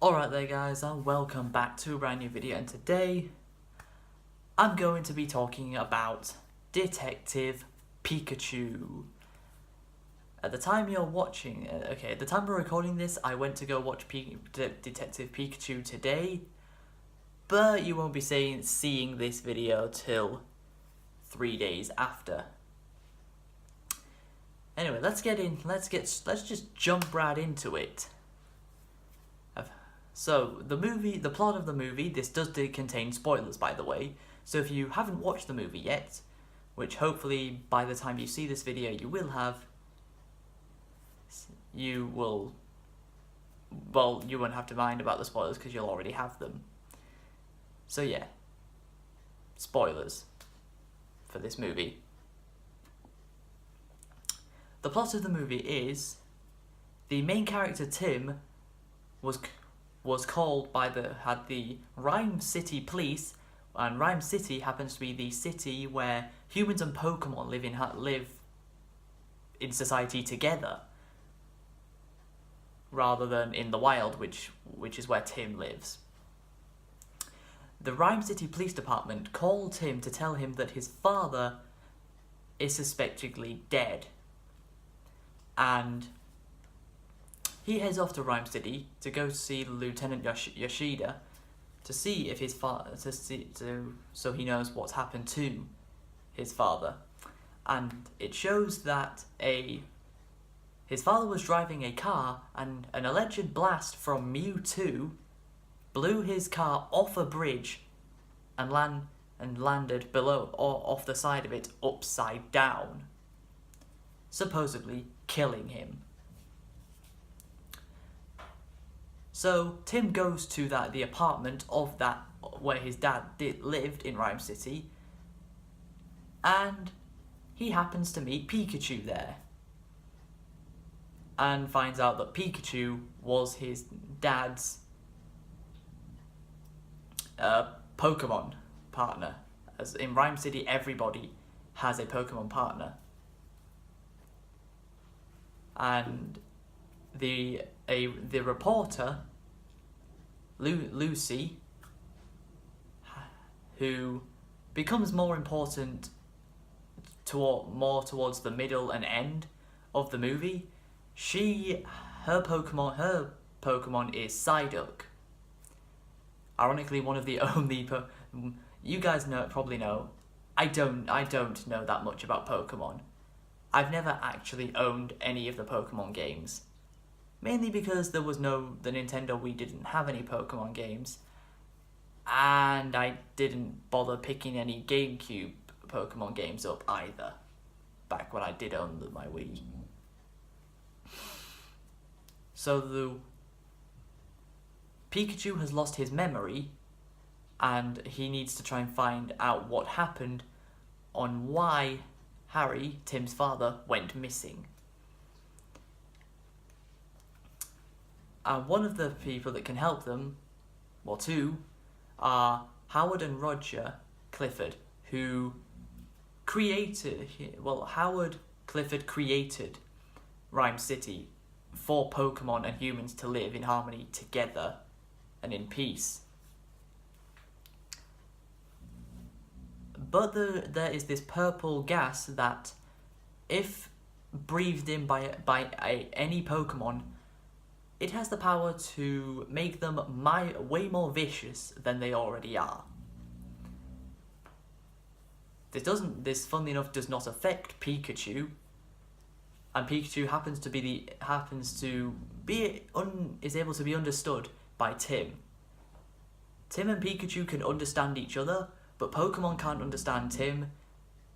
Alright there guys, and welcome back to a brand new video, and today I'm going to be talking about Detective Pikachu. At the time you're watching, at the time we're recording this, I went to go watch Detective Pikachu today, but you won't be seeing this video till 3 days after. Anyway, let's just jump right into it. So, the plot of the movie, this does contain spoilers, by the way, so if you haven't watched the movie yet, which hopefully by the time you see this video you will have, you won't have to mind about the spoilers because you'll already have them. So yeah, spoilers for this movie. The plot of the movie is, the main character Tim was called had the Rhyme City police, and Rhyme City happens to be the city where humans and Pokemon live in society together, rather than in the wild, which is where Tim lives. The Rhyme City Police Department called Tim to tell him that his father is suspectedly dead, and he heads off to Rhyme City to go see Lieutenant Yoshida to see if his father, so he knows what's happened to his father. And it shows that his father was driving a car, and an alleged blast from Mewtwo blew his car off a bridge and landed below, or off the side of it, upside down, supposedly killing him. So Tim goes to the apartment of where his dad lived in Rhyme City, and he happens to meet Pikachu there, and finds out that Pikachu was his dad's Pokemon partner. As in Rhyme City, everybody has a Pokemon partner, and the reporter Lucy, who becomes more important towards the middle and end of the movie, her Pokemon is Psyduck. Ironically, one of the only you guys probably know. I don't know that much about Pokemon. I've never actually owned any of the Pokemon games. Mainly because the Nintendo Wii didn't have any Pokemon games, and I didn't bother picking any GameCube Pokemon games up either, back when I did own my Wii. So Pikachu has lost his memory, and he needs to try and find out what happened on why Harry, Tim's father, went missing. One of the people that can help them, well, two, are Howard and Roger Clifford, Howard Clifford created Rhyme City for Pokemon and humans to live in harmony together and in peace. But there is this purple gas that, if breathed in by any Pokemon, it has the power to make them way more vicious than they already are. This, funnily enough, does not affect Pikachu, and Pikachu is able to be understood by Tim. Tim and Pikachu can understand each other, but Pokemon can't understand Tim,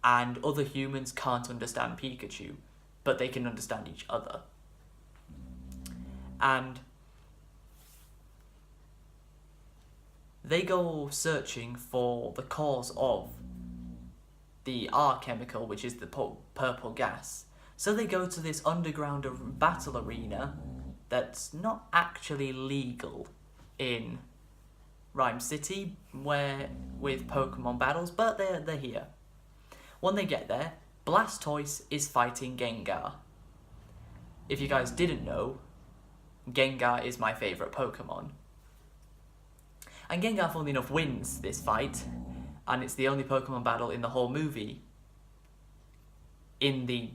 and other humans can't understand Pikachu, but they can understand each other. And they go searching for the cause of the R chemical, which is the purple gas. So they go to this underground battle arena that's not actually legal in Rhyme City, with Pokemon battles, but they're here. When they get there, Blastoise is fighting Gengar. If you guys didn't know, Gengar is my favourite Pokemon. And Gengar, funnily enough, wins this fight, and it's the only Pokemon battle in the whole movie in the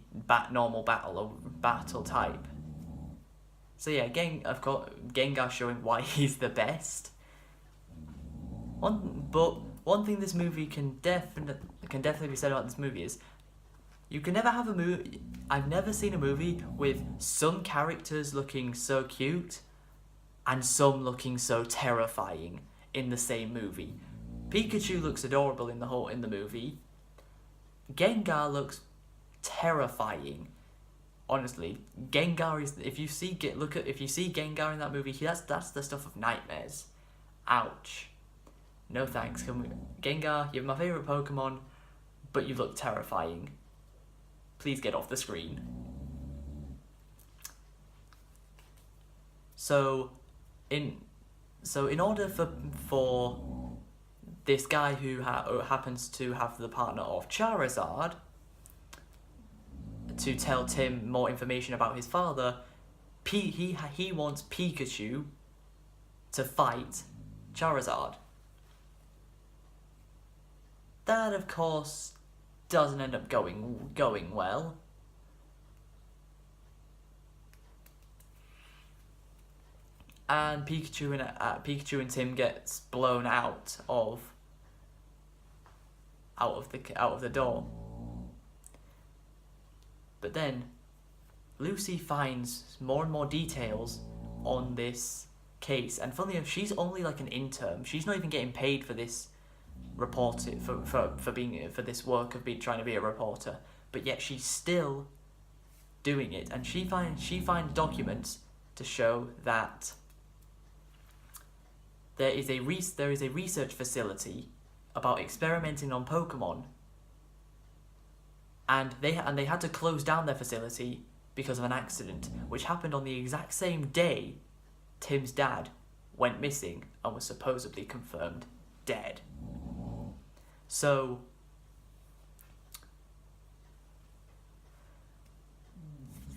normal battle or battle type. So yeah, I've got Gengar showing why he's the best. One thing this movie can definitely be said about this movie is you can never have a movie. I've never seen a movie with some characters looking so cute and some looking so terrifying in the same movie. Pikachu looks adorable in the movie. Gengar looks terrifying. Honestly, Gengar is, if you see Gengar in that movie, that's the stuff of nightmares. Ouch. No thanks. Gengar, you're my favourite Pokemon, but you look terrifying. Please get off the screen. So in order for this guy who happens to have the partner of Charizard to tell Tim more information about his father, he wants Pikachu to fight Charizard. That, of course, doesn't end up going well. And Pikachu and Tim gets blown out of the door. But then Lucy finds more and more details on this case, and funnily enough, she's only like an intern. She's not even getting paid for this for this work of trying to be a reporter, but yet she's still doing it, and she finds documents to show that there is a research facility about experimenting on Pokemon, and they had to close down their facility because of an accident, which happened on the exact same day Tim's dad went missing and was supposedly confirmed dead. So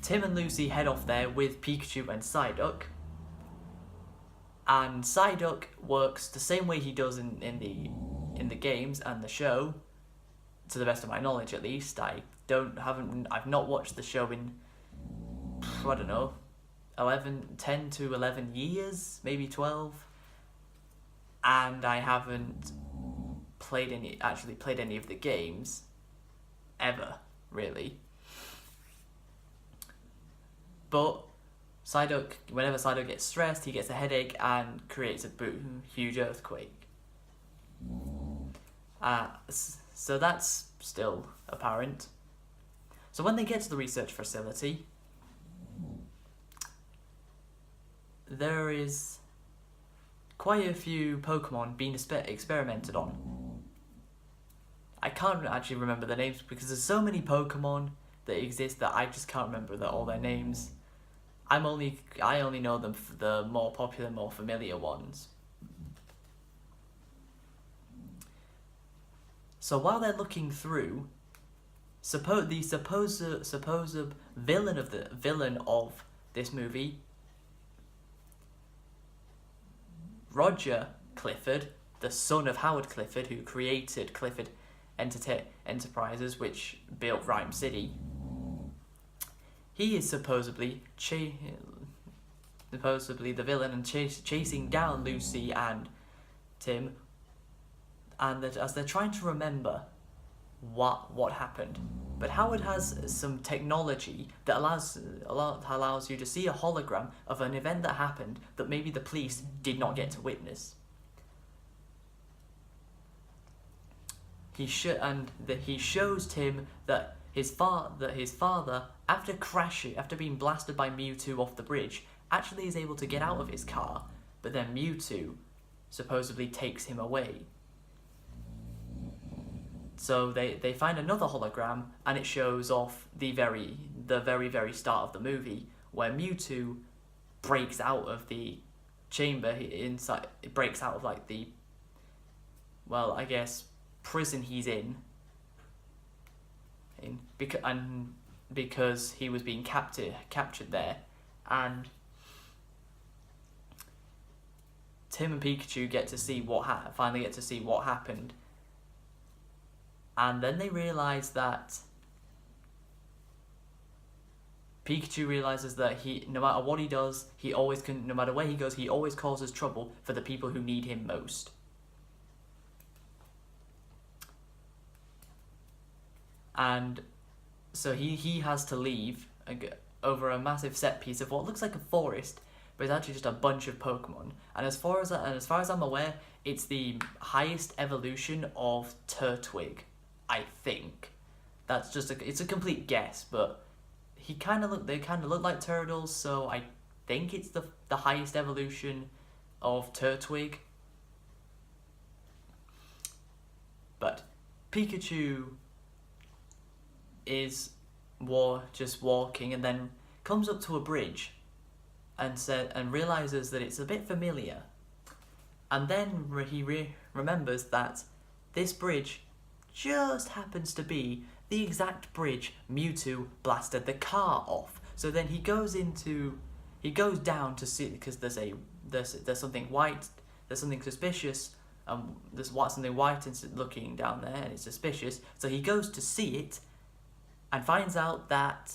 Tim and Lucy head off there with Pikachu and Psyduck. And Psyduck works the same way he does in the games and the show, to the best of my knowledge at least. I've not watched the show in, I don't know, 10 to 11 years, maybe 12. And I haven't played any of the games ever, really. But whenever Psyduck gets stressed, he gets a headache and creates a huge earthquake. So that's still apparent. So when they get to the research facility, there is quite a few Pokemon being experimented on. I can't actually remember the names because there's so many Pokemon that exist that I just can't remember all their names. I only know them for the more popular, more familiar ones. So while they're looking through, the supposed villain of this movie, Roger Clifford, the son of Howard Clifford, who created Clifford Enterprises, which built Rhyme City. He is supposedly the villain and chasing down Lucy and Tim, and that as they're trying to remember what happened. But Howard has some technology that allows you to see a hologram of an event that happened that maybe the police did not get to witness. He shows Tim that his father, after being blasted by Mewtwo off the bridge, actually is able to get out of his car, but then Mewtwo supposedly takes him away. So they find another hologram, and it shows off the very start of the movie, where Mewtwo breaks out of the chamber inside. It breaks out of like the, well, I guess, prison he's in because he was being captured there, and Tim and Pikachu get to see finally get to see what happened, and then they realize that Pikachu realizes that no matter what he does, no matter where he goes, he always causes trouble for the people who need him most. And so he has to leave over a massive set piece of what looks like a forest, but it's actually just a bunch of Pokemon. And as far as I'm aware, it's the highest evolution of Turtwig, I think. That's just it's a complete guess, but they kind of look like turtles, so I think it's the highest evolution of Turtwig. But Pikachu is just walking, and then comes up to a bridge and realizes that it's a bit familiar, and then he remembers that this bridge just happens to be the exact bridge Mewtwo blasted the car off. So then he goes down to see, because there's something white, there's something suspicious. There's something white and looking down there, and it's suspicious. So he goes to see it, and finds out that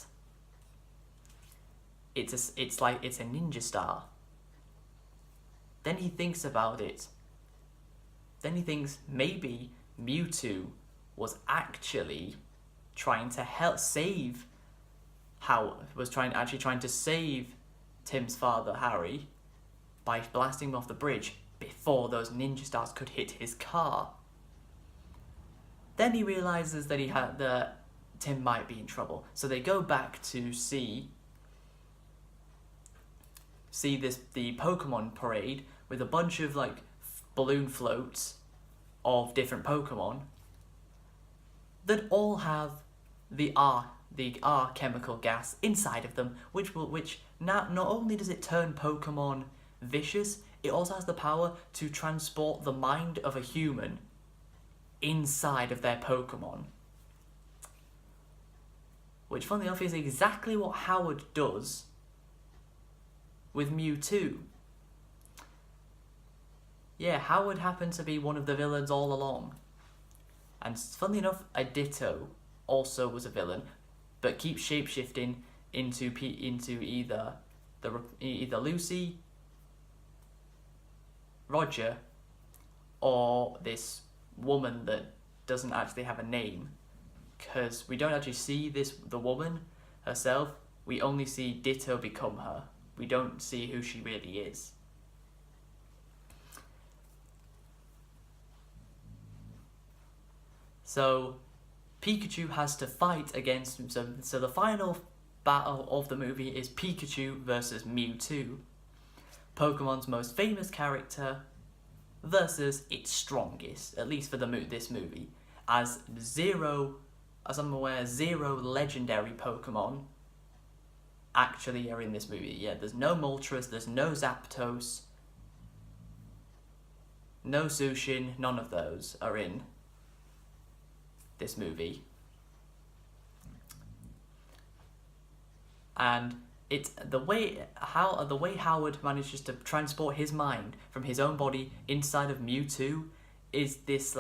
it's a ninja star. Then he thinks about it. Then he thinks maybe Mewtwo was actually trying to save Tim's father, Harry, by blasting him off the bridge before those ninja stars could hit his car. Then he realizes that Tim might be in trouble, so they go back to see the Pokemon parade with a bunch of balloon floats of different Pokemon that all have the R chemical gas inside of them, which not only does it turn Pokemon vicious, it also has the power to transport the mind of a human inside of their Pokemon. Which, funnily enough, is exactly what Howard does with Mewtwo. Yeah, Howard happened to be one of the villains all along. And funnily enough, a Ditto also was a villain, but keeps shapeshifting into either Lucy, Roger, or this woman that doesn't actually have a name. Because we don't actually see the woman herself, we only see Ditto become her. We don't see who she really is. So Pikachu has to fight against him. So the final battle of the movie is Pikachu versus Mewtwo, Pokemon's most famous character versus its strongest, at least for this movie, as I'm aware, zero legendary Pokemon actually are in this movie. Yeah, there's no Moltres, there's no Zapdos, no Sushin, none of those are in this movie. And it's the way Howard manages to transport his mind from his own body inside of Mewtwo is this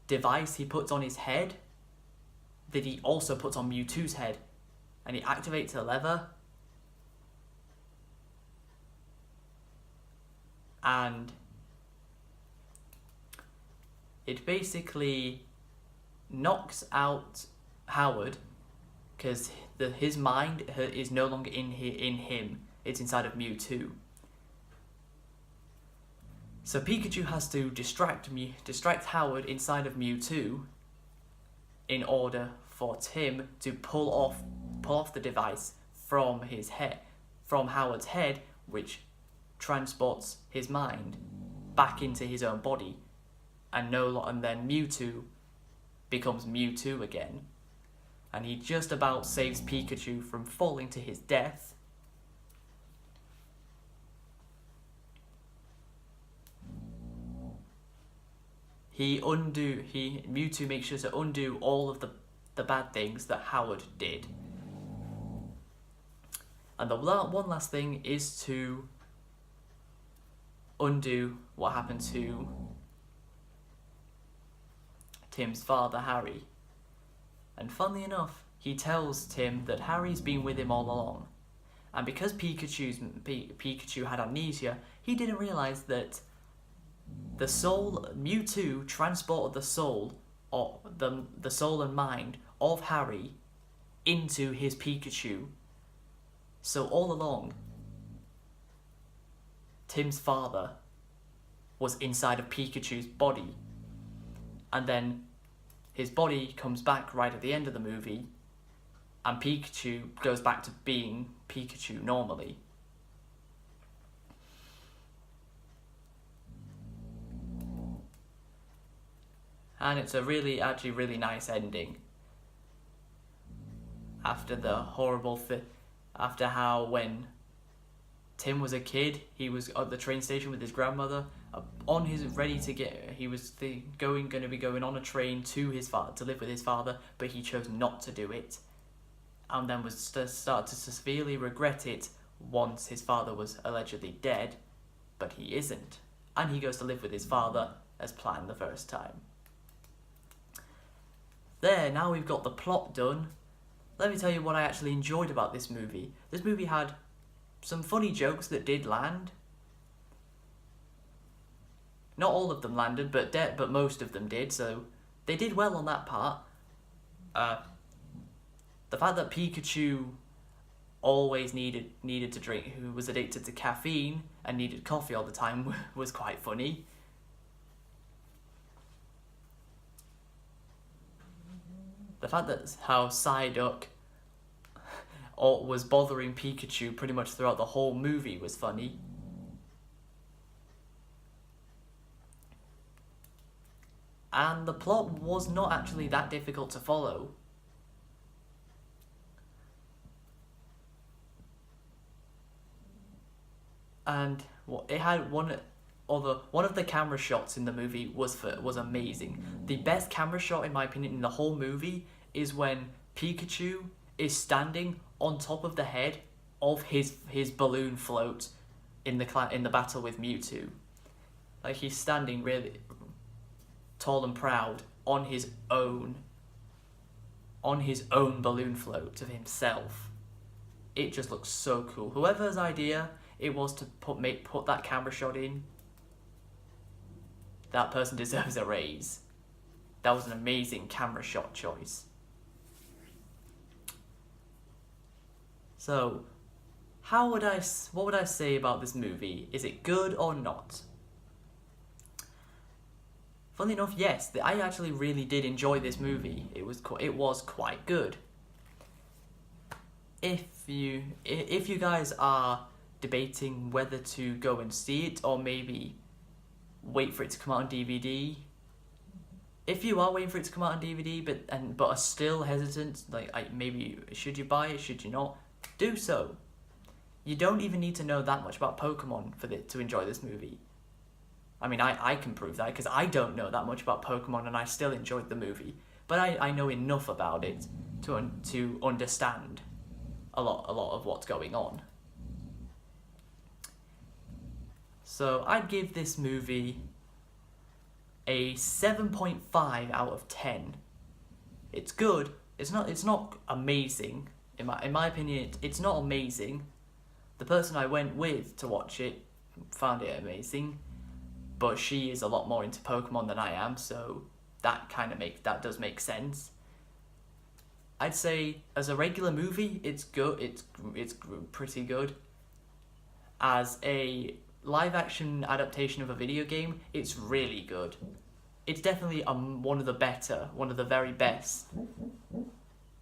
device he puts on his head that he also puts on Mewtwo's head, and he activates a lever, and it basically knocks out Howard, because his mind is no longer in him, it's inside of Mewtwo. So Pikachu has to distract Howard inside of Mewtwo in order for Tim to pull off the device from Howard's head, which transports his mind back into his own body, and then Mewtwo becomes Mewtwo again, and he just about saves Pikachu from falling to his death. Mewtwo makes sure to undo all of the bad things that Howard did. And the one last thing is to undo what happened to Tim's father, Harry. And funnily enough, he tells Tim that Harry's been with him all along. And because Pikachu had amnesia, he didn't realise that the soul, Mewtwo transported the soul, or the soul and mind of Harry into his Pikachu. So all along, Tim's father was inside of Pikachu's body. And then his body comes back right at the end of the movie, and Pikachu goes back to being Pikachu normally. And it's a actually really nice ending. After the horrible after how when Tim was a kid, he was at the train station with his grandmother, on his he was going to be going on a train to his father to live with his father, but he chose not to do it, and then was started to severely regret it once his father was allegedly dead, but he isn't, and he goes to live with his father as planned the first time. There, now we've got the plot done. Let me tell you what I actually enjoyed about this movie. This movie had some funny jokes that did land. Not all of them landed, but most of them did, so they did well on that part. The fact that Pikachu always needed to drink, who was addicted to caffeine and needed coffee all the time, was quite funny. The fact that how Psyduck was bothering Pikachu pretty much throughout the whole movie was funny. And the plot was not actually that difficult to follow. And it had one of the camera shots in the movie was amazing. The best camera shot, in my opinion, in the whole movie is when Pikachu is standing on top of the head of his balloon float in the battle with Mewtwo. Like, he's standing really tall and proud on his own balloon float of himself. It just looks so cool. Whoever's idea it was to put that camera shot in, that person deserves a raise. That was an amazing camera shot choice. So, what would I say about this movie? Is it good or not? Funnily enough, yes, I actually really did enjoy this movie. It was quite good. If you guys are debating whether to go and see it or maybe wait for it to come out on DVD, if you are waiting for it to come out on DVD but are still hesitant, maybe should you buy it, should you not, do so. You don't even need to know that much about Pokemon to enjoy this movie. I mean, I can prove that, because I don't know that much about Pokemon and I still enjoyed the movie. But I know enough about it to understand a lot of what's going on. So I'd give this movie a 7.5 out of 10. It's good. It's not amazing. In my opinion, it's not amazing. The person I went with to watch it found it amazing, but she is a lot more into Pokemon than I am, so that does make sense. I'd say as a regular movie, it's good. It's pretty good. As a live action adaptation of a video game, it's really good. It's definitely one of the very best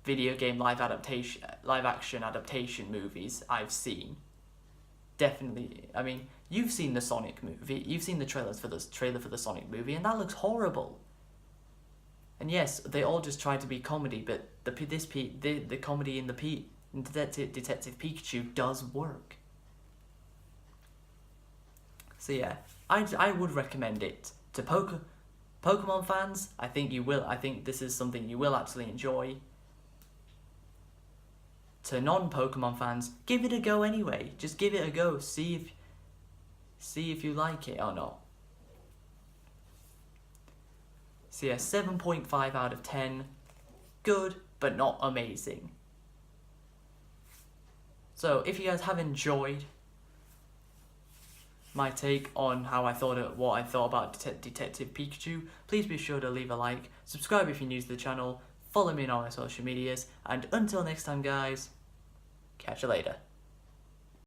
video game live action adaptation movies I've seen. Definitely. I mean, you've seen the Sonic movie, you've seen the trailer for the Sonic movie, and that looks horrible. And yes, they all just try to be comedy, but the comedy in Detective Pikachu does work. So yeah, I would recommend it to Pokemon fans. I think you will. I think this is something you will actually enjoy. To non-Pokemon fans, give it a go anyway. Just give it a go. See see if you like it or not. So yeah, 7.5 out of 10. Good, but not amazing. So if you guys have enjoyed my take on what I thought about Detective Pikachu, please be sure to leave a like, subscribe if you're new to the channel, follow me on all my social medias, and until next time guys, catch you later.